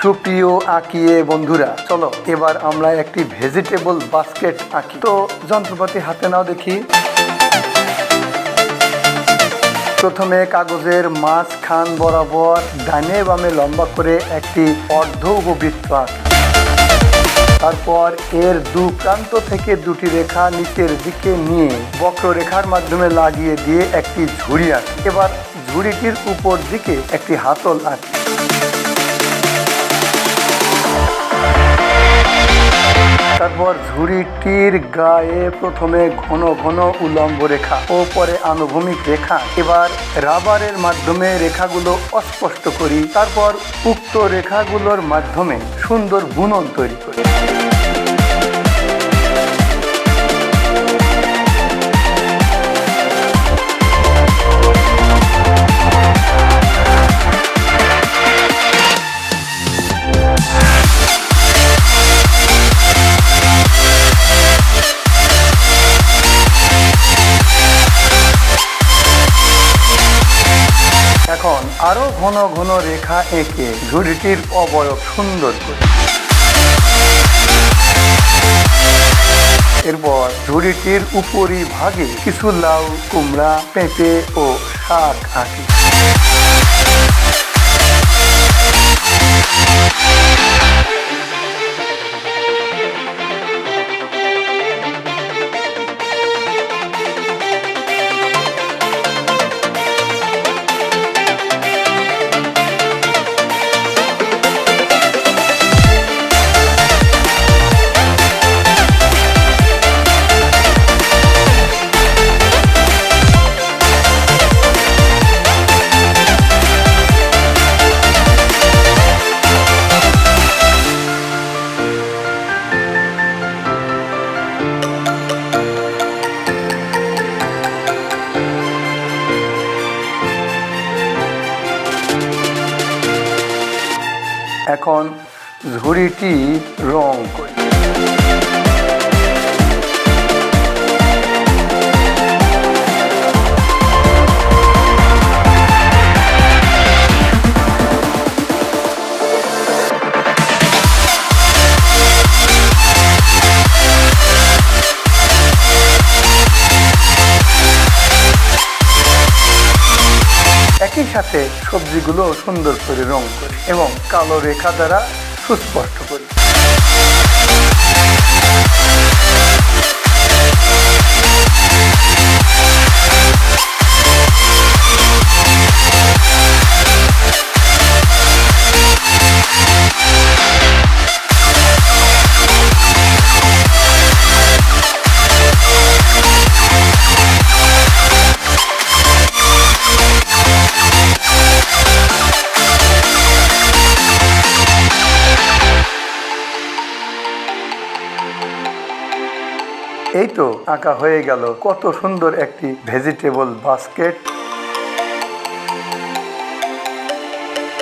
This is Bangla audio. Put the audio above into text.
সুপ্রিয় আঁকিয়ে বন্ধুরা, চলো এবার আমরা একটি ভেজিটেবল বাস্কেট আঁকি। তো যন্ত্রপাতি হাতে নাও দেখি। প্রথমে কাগজের মাঝখান বরাবর ডানে বামে লম্বা করে একটি অর্ধ উপবৃত্ত আঁকি। তারপর এর দু প্রান্ত থেকে দুটি রেখা নিচের দিকে নিয়ে বক্ররেখার মাধ্যমে লাগিয়ে দিয়ে একটি ঝুড়ি আঁকি। এবার ঝুড়িটির উপর দিকে একটি হাতল আঁকি। তারপর ঝুড়িটির গায়ে প্রথমে ঘন ঘন উলম্ব রেখা ও পরে আনুভূমিক রেখা। এবার রাবারের মাধ্যমে রেখাগুলো অস্পষ্ট করি। তারপর উক্ত রেখাগুলোর মাধ্যমে সুন্দর বুনন তৈরি করি। এখন আরো ঘন ঘন রেখা এঁকে ঝুড়িটির অবয়ব সুন্দর করি। এরপর ঝুড়িটির উপরি ভাগে কিছু লাউ, কুমড়া, পেঁপে ও শাক আঁকি। এখন ঝুড়িটি রং করি। একই সাথে সবজিগুলো সুন্দর করে রং করি এবং কালো রেখা দ্বারা সুস্পষ্ট করি। এই তো আঁকা হয়ে গেল কত সুন্দর একটি ভেজিটেবল বাস্কেট।